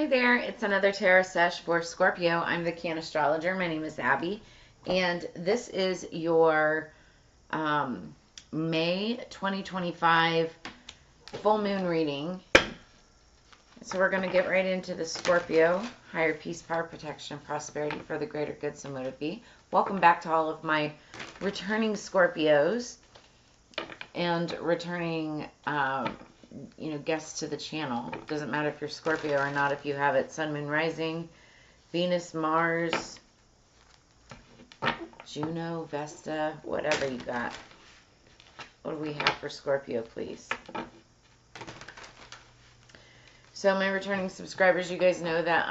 Hi there, it's another tarot sesh for Scorpio. I'm the Can Astrologer. My name is Abby, and this is your May 2025 full moon reading. So we're going to get right into the Scorpio, higher peace, power, protection, prosperity for the greater good, so mote it be. Welcome back to all of my returning Scorpios and returning guests to the channel. Doesn't matter if you're Scorpio or not, if you have it Sun, Moon, Rising, Venus, Mars, Juno, Vesta, whatever you got. What do we have for Scorpio, please? So my returning subscribers, you guys know that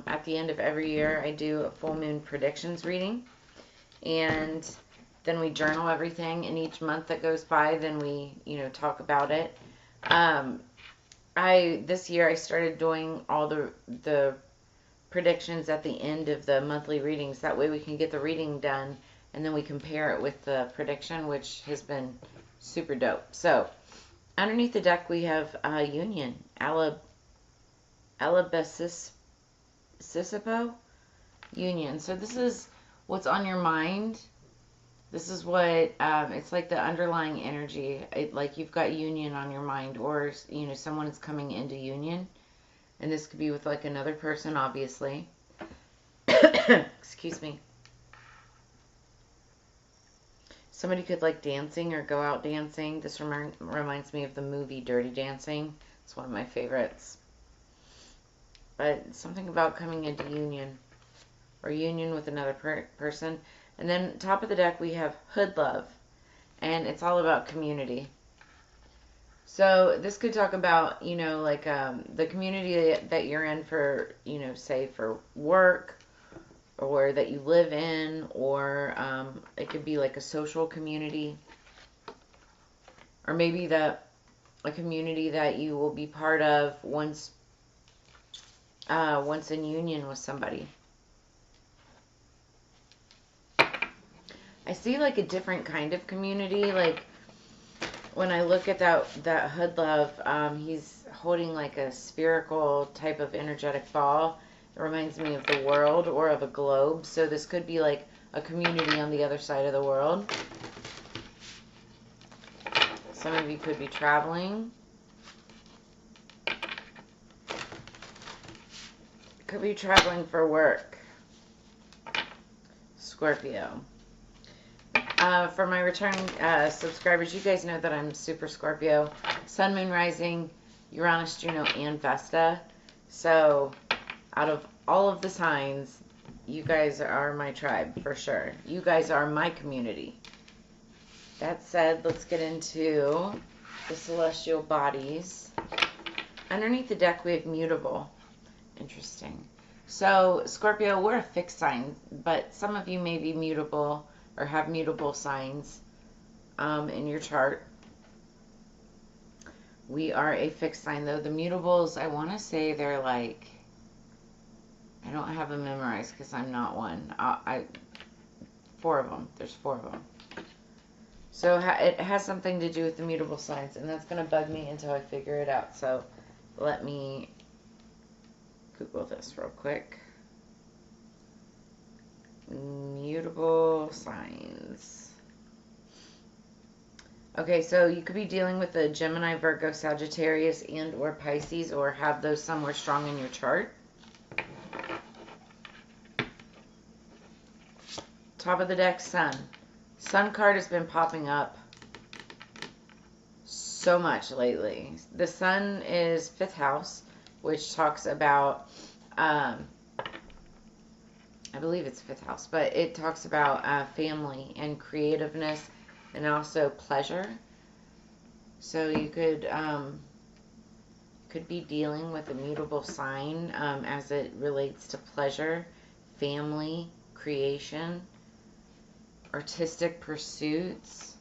at the end of every year I do a full moon predictions reading, and then we journal everything, and each month that goes by, then we talk about it. This year I started doing all the predictions at the end of the monthly readings. That way we can get the reading done and then we compare it with the prediction, which has been super dope. So underneath the deck we have Union, Alabasisipo, Union. So this is what's on your mind. This is what, it's like the underlying energy, like you've got union on your mind, or, someone is coming into union. And this could be with like another person, obviously. Excuse me. Somebody could like dancing or go out dancing. This reminds me of the movie Dirty Dancing. It's one of my favorites. But something about coming into union, or union with another person. And then top of the deck we have Hood Love, and it's all about community. So this could talk about, the community that you're in for, say for work, or that you live in, or it could be like a social community, or maybe a community that you will be part of once in union with somebody. I see like a different kind of community. Like when I look at that Hood Love, he's holding like a spherical type of energetic ball. It reminds me of the world or of a globe. So this could be like a community on the other side of the world. Some of you could be traveling. Could be traveling for work. Scorpio. For my returning subscribers, you guys know that I'm super Scorpio. Sun, Moon, Rising, Uranus, Juno, and Vesta. So out of all of the signs, you guys are my tribe for sure. You guys are my community. That said, let's get into the celestial bodies. Underneath the deck, we have mutable. Interesting. So Scorpio, we're a fixed sign, but some of you may be mutable or have mutable signs in your chart. We are a fixed sign, though. The mutables, I want to say they're like, I don't have them memorized because I'm not one. 4 of them. There's 4 of them. So it has something to do with the mutable signs, and that's going to bug me until I figure it out. So let me Google this real quick. Mutable signs. Okay, so you could be dealing with a Gemini, Virgo, Sagittarius, and or Pisces, or have those somewhere strong in your chart. Top of the deck, Sun. Sun card has been popping up so much lately. The Sun is 5th house, which talks about I believe it's 5th house, but it talks about family and creativeness and also pleasure. So you could be dealing with a mutable sign as it relates to pleasure, family, creation, artistic pursuits.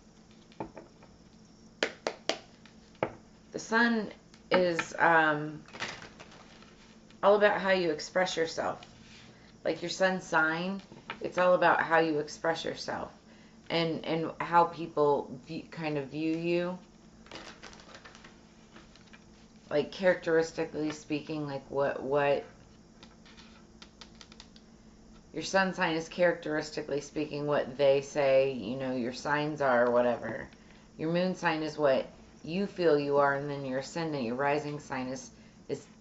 The Sun is all about how you express yourself. Like your Sun sign, it's all about how you express yourself and how people kind of view you. Like characteristically speaking, like what Your sun sign is characteristically speaking what they say, your signs are or whatever. Your moon sign is what you feel you are, and then your ascendant, your rising sign is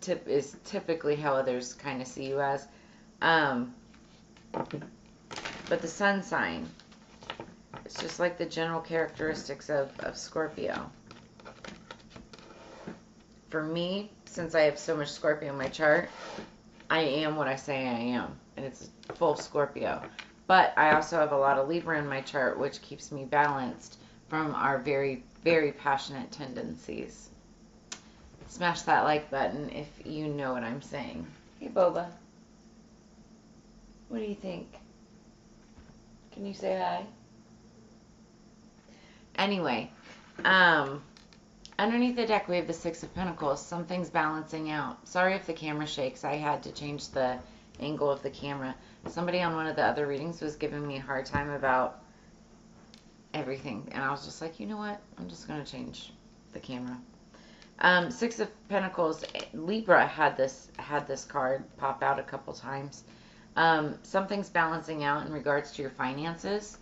typically how others kind of see you as. But the sun sign, it's just like the general characteristics of Scorpio. For me, since I have so much Scorpio in my chart, I am what I say I am, and it's full Scorpio. But I also have a lot of Libra in my chart, which keeps me balanced from our very, very passionate tendencies. Smash that like button if you know what I'm saying. Hey, Boba. What do you think? Can you say hi? Anyway, underneath the deck, we have the Six of Pentacles. Something's balancing out. Sorry if the camera shakes. I had to change the angle of the camera. Somebody on one of the other readings was giving me a hard time about everything. And I was just like, you know what? I'm just going to change the camera. Six of Pentacles. Libra had this card pop out a couple times. Something's balancing out in regards to your finances.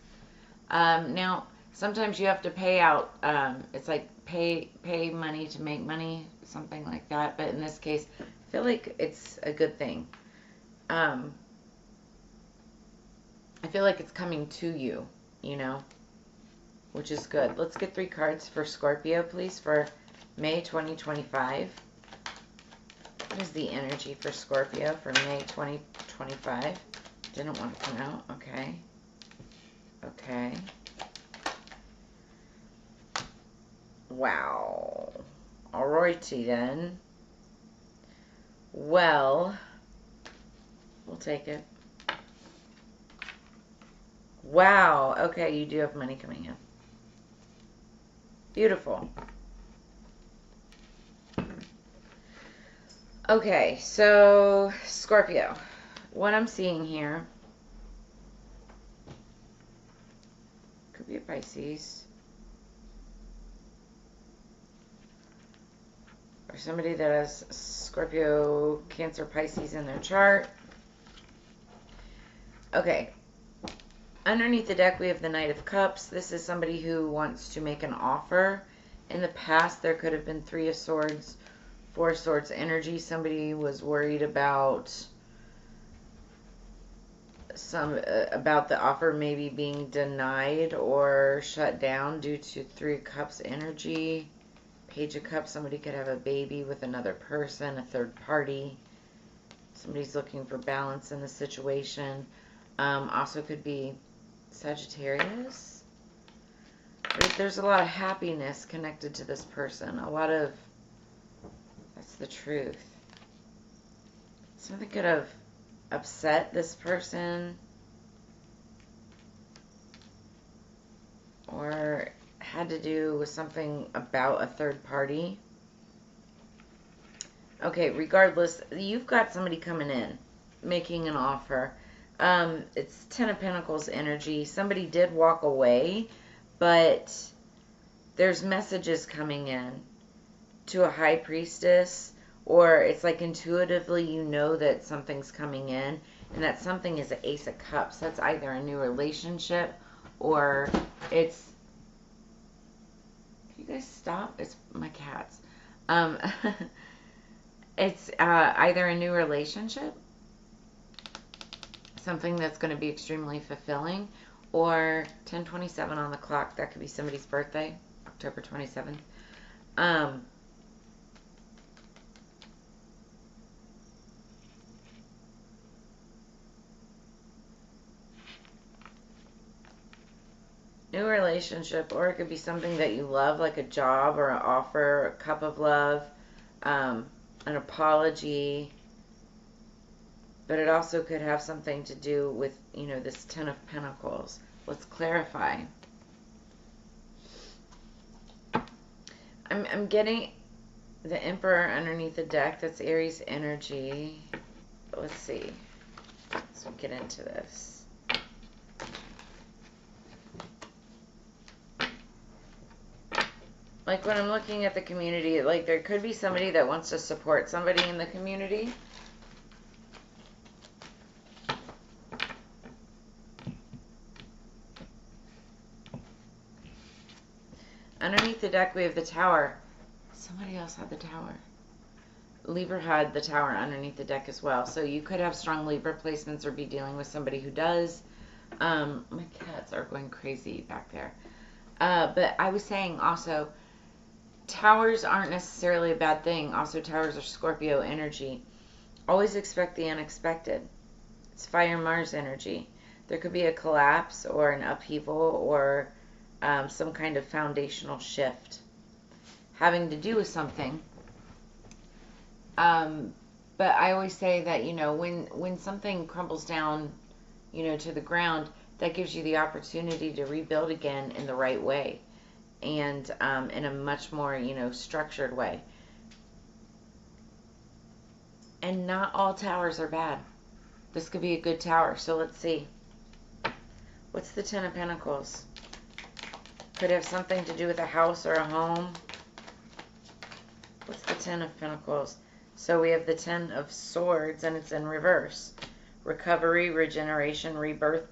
Now, sometimes you have to pay out, it's like pay money to make money, something like that. But in this case, I feel like it's a good thing. I feel like it's coming to you, which is good. Let's get 3 cards for Scorpio, please, for May 2025. What is the energy for Scorpio for May 2025? Didn't want to come out. Okay. Okay. Wow. Alrighty then. Well, we'll take it. Wow. Okay, you do have money coming in. Beautiful. Okay, so Scorpio. What I'm seeing here could be a Pisces. Or somebody that has Scorpio, Cancer, Pisces in their chart. Okay. Underneath the deck, we have the Knight of Cups. This is somebody who wants to make an offer. In the past, there could have been 3 of Swords, 4 of Swords energy. Somebody was worried about about the offer maybe being denied or shut down due to 3 of Cups energy. Page of Cups, somebody could have a baby with another person, a third party. Somebody's looking for balance in the situation. Also could be Sagittarius. There's a lot of happiness connected to this person. That's the truth. Something could have upset this person. Or had to do with something about a third party. Okay, regardless, you've got somebody coming in, making an offer. It's 10 of Pentacles energy. Somebody did walk away, but there's messages coming in to a High Priestess, or it's like intuitively you know that something's coming in, and that something is an Ace of Cups. That's either a new relationship, or it's... Can you guys stop? It's my cats. It's either a new relationship, something that's going to be extremely fulfilling, or 10/27 on the clock. That could be somebody's birthday, October 27th. New relationship, or it could be something that you love, like a job or an offer, a cup of love, an apology. But it also could have something to do with, this 10 of Pentacles. Let's clarify. I'm getting the Emperor underneath the deck. That's Aries energy. Let's see. Let's get into this. Like when I'm looking at the community, like there could be somebody that wants to support somebody in the community. underneath the deck, we have the Tower. Somebody else had the Tower. Libra had the Tower underneath the deck as well. So you could have strong Libra placements or be dealing with somebody who does. My cats are going crazy back there. But I was saying also, Towers aren't necessarily a bad thing. Also, Towers are Scorpio energy. Always expect the unexpected. It's Fire Mars energy. There could be a collapse or an upheaval or some kind of foundational shift having to do with something. But I always say that, when something crumbles down, to the ground, that gives you the opportunity to rebuild again in the right way and in a much more, structured way. And not all towers are bad. This could be a good tower. So let's see. What's the Ten of Pentacles? Could have something to do with a house or a home. What's the Ten of Pentacles? So we have the Ten of Swords, and it's in reverse. Recovery, regeneration, rebirth.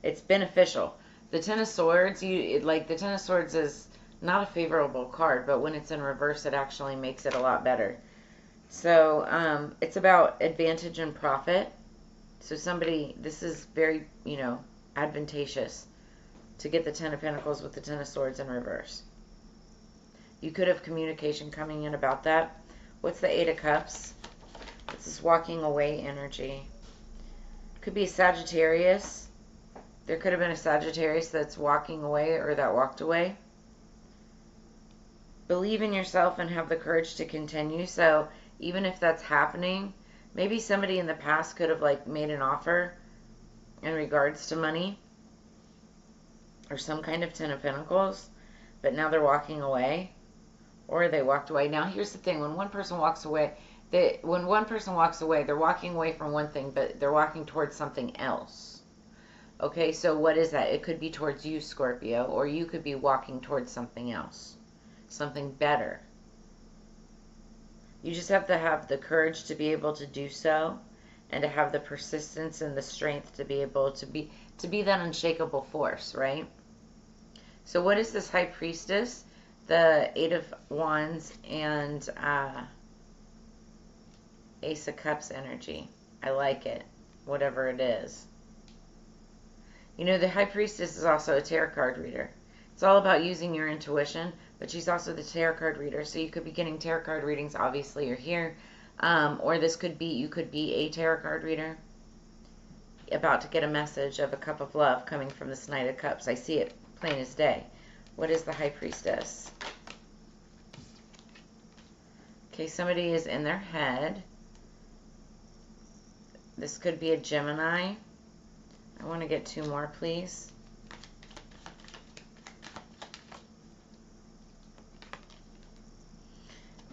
It's beneficial. The Ten of Swords, the Ten of Swords is not a favorable card, but when it's in reverse, it actually makes it a lot better. So it's about advantage and profit. So this is very, advantageous to get the Ten of Pentacles with the Ten of Swords in reverse. You could have communication coming in about that. What's the Eight of Cups? This is walking away energy. Could be a Sagittarius. There could have been a Sagittarius that's walking away or that walked away. Believe in yourself and have the courage to continue. So even if that's happening, maybe somebody in the past could have made an offer in regards to money or some kind of Ten of Pentacles, but now they're walking away, or they walked away. Now here's the thing: when one person walks away, they're walking away from one thing, but they're walking towards something else. Okay, so what is that? It could be towards you, Scorpio, or you could be walking towards something else, something better. You just have to have the courage to be able to do so, and to have the persistence and the strength to be able to be that unshakable force, right? So what is this High Priestess? The Eight of Wands and Ace of Cups energy. I like it, whatever it is. The High Priestess is also a tarot card reader. It's all about using your intuition, but she's also the tarot card reader. So you could be getting tarot card readings. Obviously, you're here. Or you could be a tarot card reader about to get a message of a cup of love coming from this Knight of Cups. I see it plain as day. What is the High Priestess? Okay, somebody is in their head. This could be a Gemini. I want to get two more, please.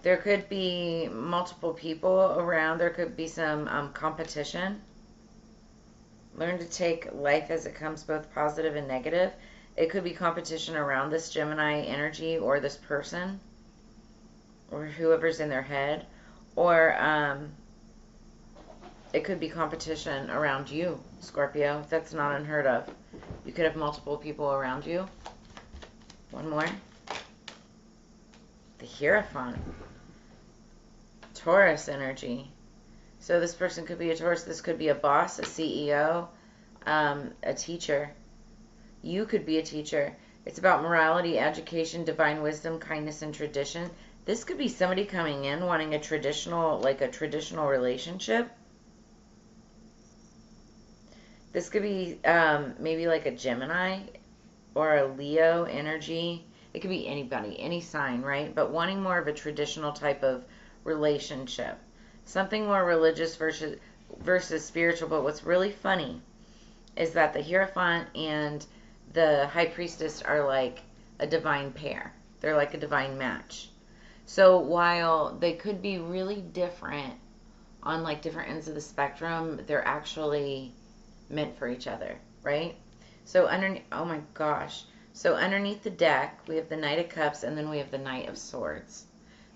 There could be multiple people around. There could be some competition. Learn to take life as it comes, both positive and negative. It could be competition around this Gemini energy or this person or whoever's in their head. Or it could be competition around you, Scorpio. That's not unheard of. You could have multiple people around you. One more. The Hierophant. Taurus energy. So this person could be a Taurus. This could be a boss, a CEO, a teacher. You could be a teacher. It's about morality, education, divine wisdom, kindness, and tradition. This could be somebody coming in wanting a traditional relationship. This could be maybe like a Gemini or a Leo energy. It could be anybody, any sign, right? But wanting more of a traditional type of relationship. Something more religious versus spiritual. But what's really funny is that the Hierophant and the High Priestess are like a divine pair. They're like a divine match. So while they could be really different on like different ends of the spectrum, they're actually meant for each other, right? So oh my gosh. So underneath the deck, we have the Knight of Cups, and then we have the Knight of Swords.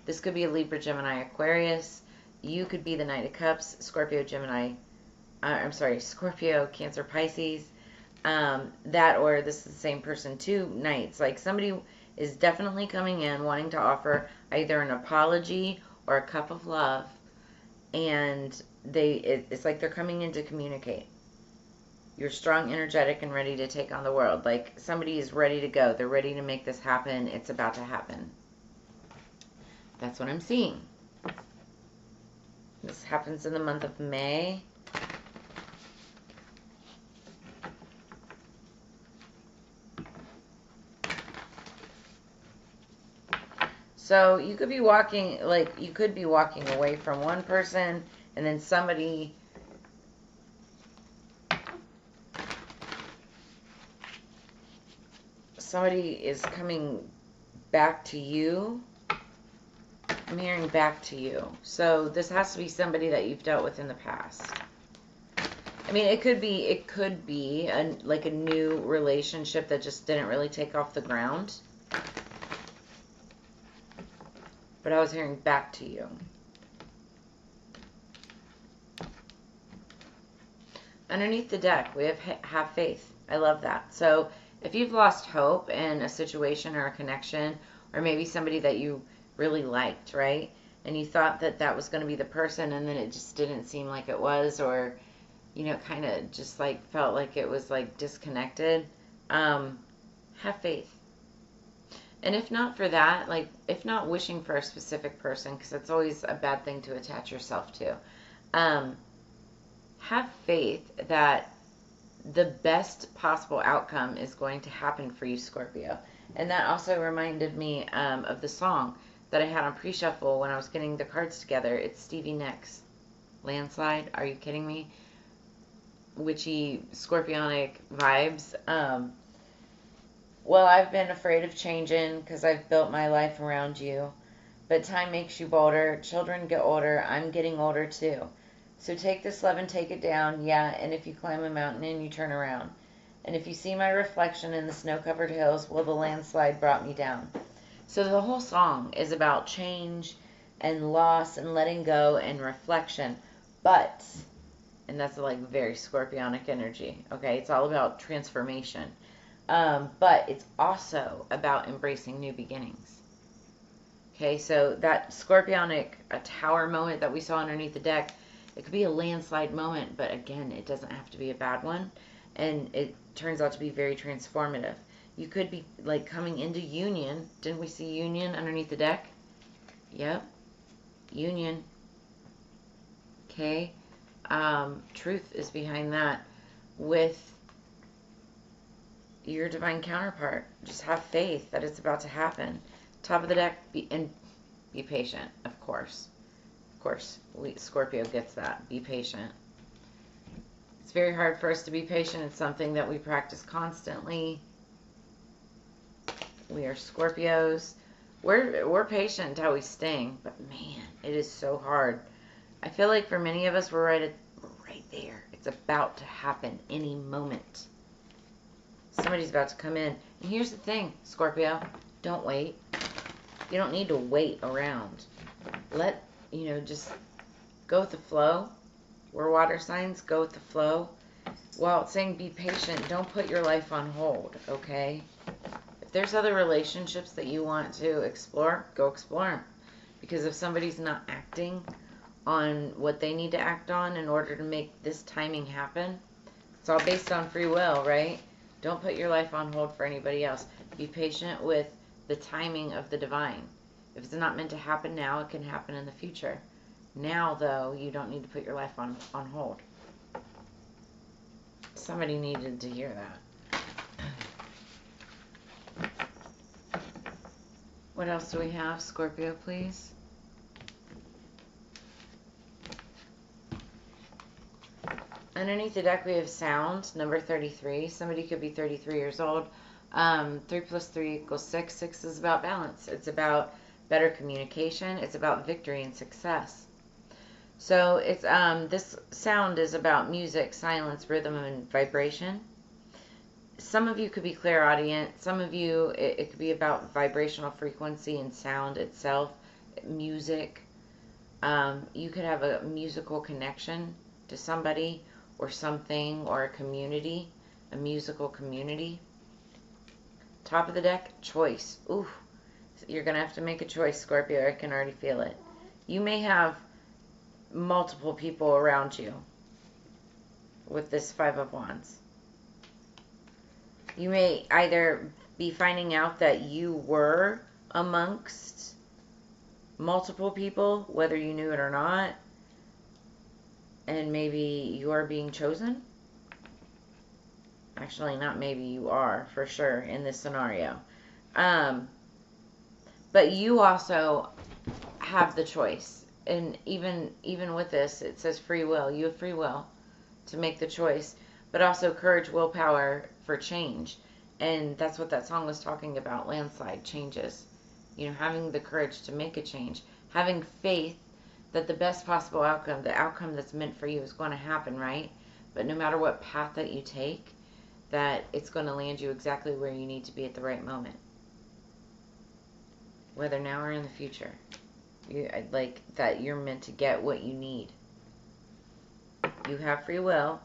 This could be a Libra, Gemini, Aquarius. You could be the Knight of Cups, Scorpio, Scorpio, Cancer, Pisces. Or this is the same person, two Knights. Like somebody is definitely coming in wanting to offer either an apology or a cup of love, and it's like they're coming in to communicate. You're strong, energetic, and ready to take on the world. Like somebody is ready to go. They're ready to make this happen. It's about to happen. That's what I'm seeing. This happens in the month of May. So you could be walking, like, you could be walking away from one person, and then somebody is coming back to you. I'm hearing back to you. So this has to be somebody that you've dealt with in the past. I mean, it could be like a new relationship that just didn't really take off the ground. But I was hearing back to you. Underneath the deck, we have faith. I love that. So if you've lost hope in a situation or a connection, or maybe somebody that you really liked, right? And you thought that that was going to be the person, and then it just didn't seem like it was, or, you know, kind of just like felt like it was like disconnected. Have faith. And if not for that, like, if not wishing for a specific person, because that's always a bad thing to attach yourself to, have faith that the best possible outcome is going to happen for you, Scorpio. And that also reminded me of the song that I had on pre-shuffle when I was getting the cards together. It's Stevie Nicks, Landslide. Are you kidding me? Witchy, scorpionic vibes. Well, I've been afraid of changing because I've built my life around you. But time makes you bolder. Children get older. I'm getting older too. So take this love and take it down. Yeah, and if you climb a mountain and you turn around. And if you see my reflection in the snow-covered hills, well, the landslide brought me down. So the whole song is about change and loss and letting go and reflection. But, and that's like very scorpionic energy, okay? It's all about transformation. But it's also about embracing new beginnings. Okay, so that scorpionic tower moment that we saw underneath the deck, it could be a landslide moment, but again, it doesn't have to be a bad one. And it turns out to be very transformative. You could be like coming into union. Didn't we see union underneath the deck? Yep. Union. Okay. Truth is behind that with your divine counterpart. Just have faith that it's about to happen. Top of the deck, be patient, of course. Of course, Scorpio gets that. Be patient. It's very hard for us to be patient. It's something that we practice constantly. We are Scorpios. We're patient until we sting, but man, it is so hard. I feel like for many of us, we're right there. It's about to happen any moment. Somebody's about to come in. And here's the thing, Scorpio. Don't wait. You don't need to wait around. Just go with the flow. We're water signs. Go with the flow. While it's saying be patient, don't put your life on hold, okay? If there's other relationships that you want to explore, go explore them. Because if somebody's not acting on what they need to act on in order to make this timing happen, it's all based on free will, right? Don't put your life on hold for anybody else. Be patient with the timing of the divine. If it's not meant to happen now, it can happen in the future. Now, though, you don't need to put your life on hold. Somebody needed to hear that. What else do we have, Scorpio, please? Underneath the deck, we have sound, number 33. Somebody could be 33 years old. 3 plus 3 equals 6. 6 is about balance. It's about better communication. It's about victory and success. So it's this sound is about music, silence, rhythm, and vibration. Some of you could be clairaudient. Some of you, it could be about vibrational frequency and sound itself, music. You could have a musical connection to somebody or something or a community, a musical community. Top of the deck, choice. Ooh, you're going to have to make a choice, Scorpio. I can already feel it. You may have multiple people around you with this Five of Wands. You may either be finding out that you were amongst multiple people, whether you knew it or not, and maybe you're being chosen. Actually, not maybe, you are, for sure, in this scenario. But you also have the choice. And even with this, it says free will. You have free will to make the choice. But also courage, willpower for change. And that's what that song was talking about, landslide changes. You know, having the courage to make a change. Having faith that the best possible outcome, the outcome that's meant for you, is going to happen, right? But no matter what path that you take, that it's going to land you exactly where you need to be at the right moment. Whether now or in the future. Like that you're meant to get what you need. You have free will.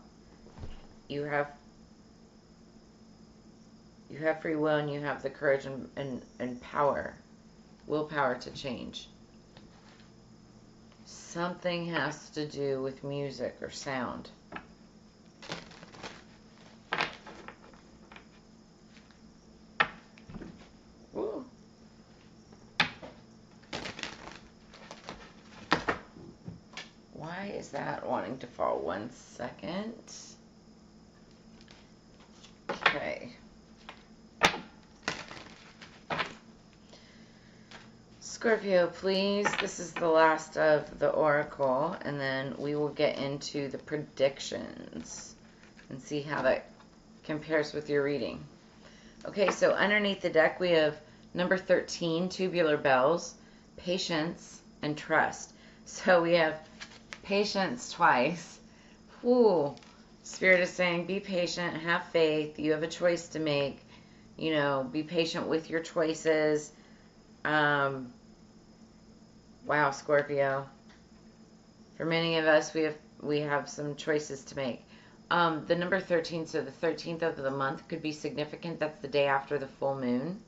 You have free will, and you have the courage and power, willpower to change. Something has to do with music or sound. Ooh. Why is that wanting to fall? 1 second. Okay. Scorpio, please. This is the last of the oracle, and then we will get into the predictions and see how that compares with your reading. Okay, so underneath the deck we have number 13, tubular bells, patience, and trust. So we have patience twice. Ooh, Spirit is saying be patient, have faith. You have a choice to make. You know, be patient with your choices. Wow, Scorpio. For many of us, we have some choices to make. The number 13, so the 13th of the month could be significant. That's the day after the full moon.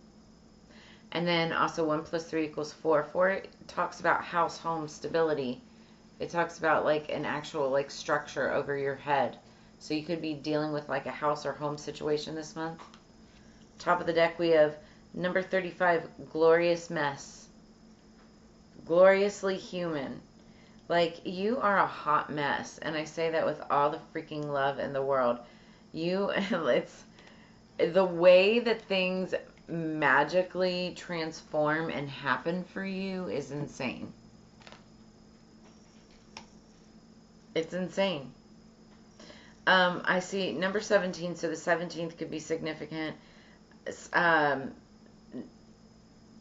And then also 1 + 3 = 4. 4 talks about house, home, stability. It talks about like an actual like structure over your head. So you could be dealing with like a house or home situation this month. Top of the deck we have number 35, glorious mess. Gloriously human. Like, you are a hot mess, and I say that with all the freaking love in the world. It's the way that things magically transform and happen for you is insane. It's insane. I see number 17, so the 17th could be significant.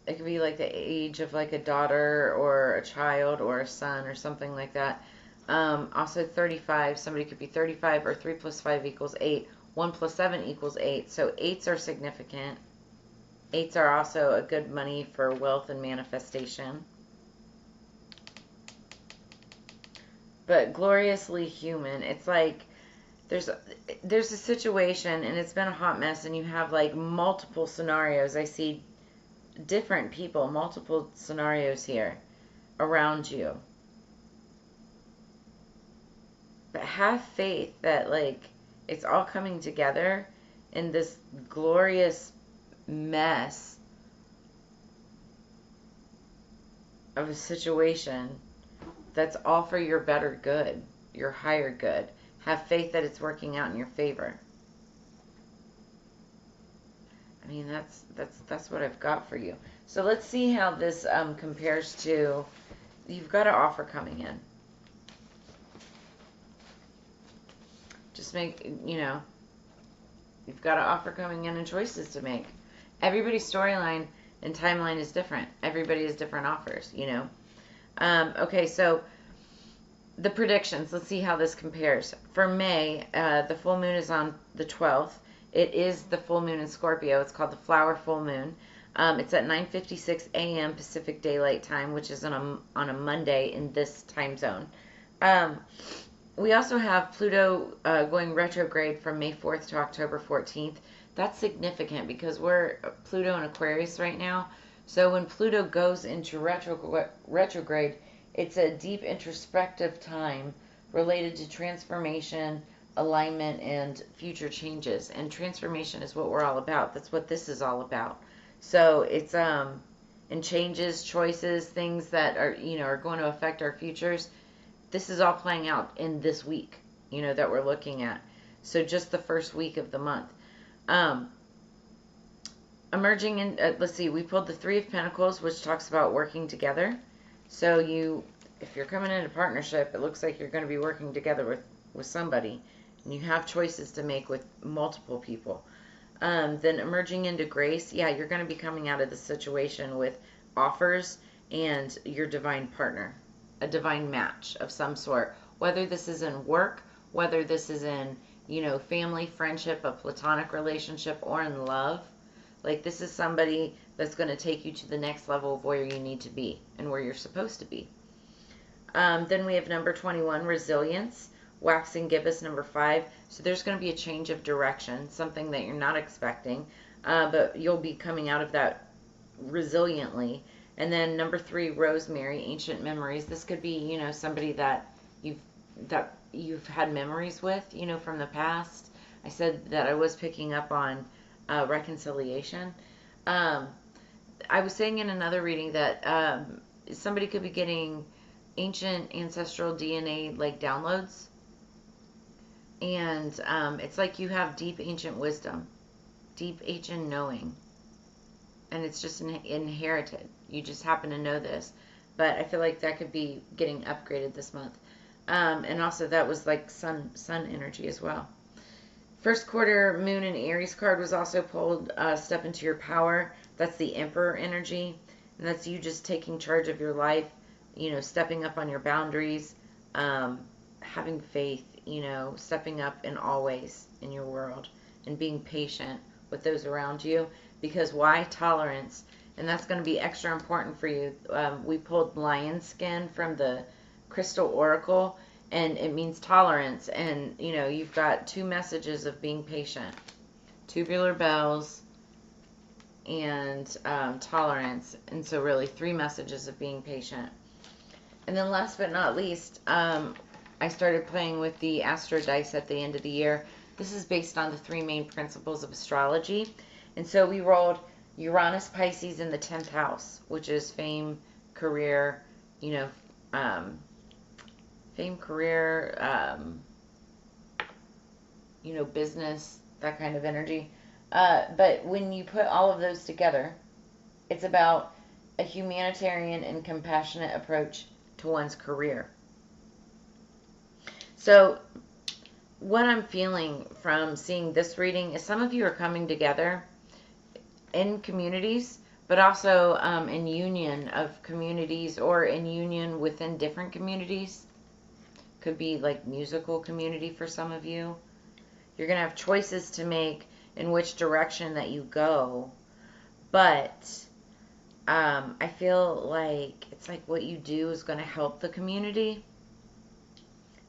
It could be like the age of like a daughter or a child or a son or something like that. Also 35, somebody could be 35, or 3 + 5 = 8. 1 + 7 = 8. So 8s are significant. 8s are also a good money for wealth and manifestation. But gloriously human, it's like there's a situation and it's been a hot mess, and you have like multiple scenarios. I see different people, multiple scenarios here around you. But have faith that like it's all coming together in this glorious mess of a situation that's all for your better good, your higher good. Have faith that it's working out in your favor. I mean, that's what I've got for you. So let's see how this compares to, you've got an offer coming in. Just make, you know, you've got an offer coming in and choices to make. Everybody's storyline and timeline is different. Everybody has different offers, you know. Okay, so the predictions. Let's see how this compares. For May, the full moon is on the 12th. It is the full moon in Scorpio. It's called the flower full moon. It's at 9:56 a.m. Pacific Daylight Time, which is on a Monday in this time zone. We also have Pluto going retrograde from May 4th to October 14th. That's significant because we're Pluto in Aquarius right now. So when Pluto goes into retrograde, it's a deep introspective time related to transformation, alignment, and future changes. And transformation is what we're all about. That's what this is all about. So it's and changes, choices, things that are going to affect our futures. This is all playing out in this week, that we're looking at. So just the first week of the month. Emerging in, let's see, we pulled the Three of Pentacles, which talks about working together. So if you're coming into partnership, it looks like you're going to be working together with somebody, and you have choices to make with multiple people. Then emerging into grace, yeah, you're going to be coming out of the situation with offers and your divine partner, a divine match of some sort, whether this is in work, whether this is in, family, friendship, a platonic relationship, or in love. Like, this is somebody that's going to take you to the next level of where you need to be and where you're supposed to be. Then we have number 21, resilience, waxing gibbous, number 5. So there's going to be a change of direction, something that you're not expecting, but you'll be coming out of that resiliently. And then number 3, rosemary, ancient memories. This could be, somebody that you've had memories with, from the past. I said that I was picking up on reconciliation. I was saying in another reading that somebody could be getting ancient ancestral DNA like downloads, and it's like you have deep ancient wisdom, deep ancient knowing, and it's just inherited. You just happen to know this, but I feel like that could be getting upgraded this month. And also that was like sun energy as well. First quarter moon and Aries card was also pulled. Step into your power. That's the Emperor energy, and that's you just taking charge of your life, stepping up on your boundaries, having faith, stepping up in all ways in your world, and being patient with those around you. Because why? Tolerance. And that's going to be extra important for you. We pulled lion skin from the Crystal Oracle, and it means tolerance. And, you've got 2 messages of being patient. Tubular bells and tolerance. And so really 3 messages of being patient. And then last but not least, I started playing with the Astro Dice at the end of the year. This is based on the 3 main principles of astrology. And so we rolled Uranus Pisces in the 10th house, which is fame, career, business, that kind of energy. But when you put all of those together, it's about a humanitarian and compassionate approach to one's career. So what I'm feeling from seeing this reading is some of you are coming together in communities, but also in union of communities, or in union within different communities. Could be like musical community for some of you. You're going to have choices to make in which direction that you go, but I feel like it's like what you do is going to help the community.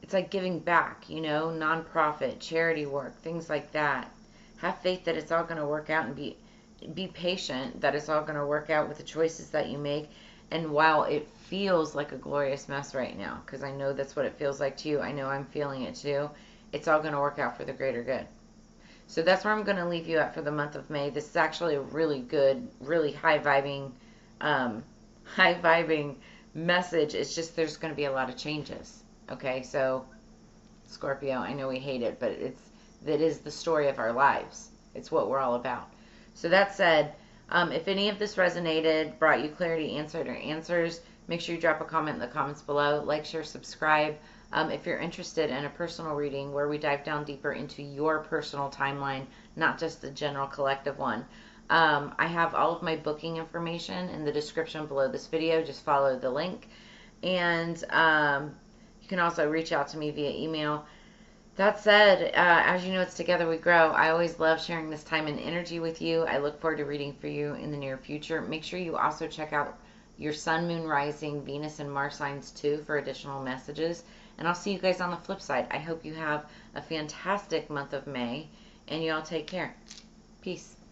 It's like giving back, nonprofit, charity work, things like that. Have faith that it's all going to work out, and be patient that it's all going to work out with the choices that you make. And while it feels like a glorious mess right now, because I know that's what it feels like to you, I know I'm feeling it too, it's all going to work out for the greater good. So that's where I'm going to leave you at for the month of May. This is actually a really good, really high-vibing message. It's just there's going to be a lot of changes. Okay, so Scorpio, I know we hate it, but that is the story of our lives. It's what we're all about. So that said, if any of this resonated, brought you clarity, answered, or answers, make sure you drop a comment in the comments below. Like, share, subscribe. If you're interested in a personal reading where we dive down deeper into your personal timeline, not just the general collective one, I have all of my booking information in the description below this video. Just follow the link. And you can also reach out to me via email. That said, as you know, it's Together We Grow. I always love sharing this time and energy with you. I look forward to reading for you in the near future. Make sure you also check out your Sun, Moon, Rising, Venus, and Mars signs too for additional messages. And I'll see you guys on the flip side. I hope you have a fantastic month of May, and you all take care. Peace. Peace.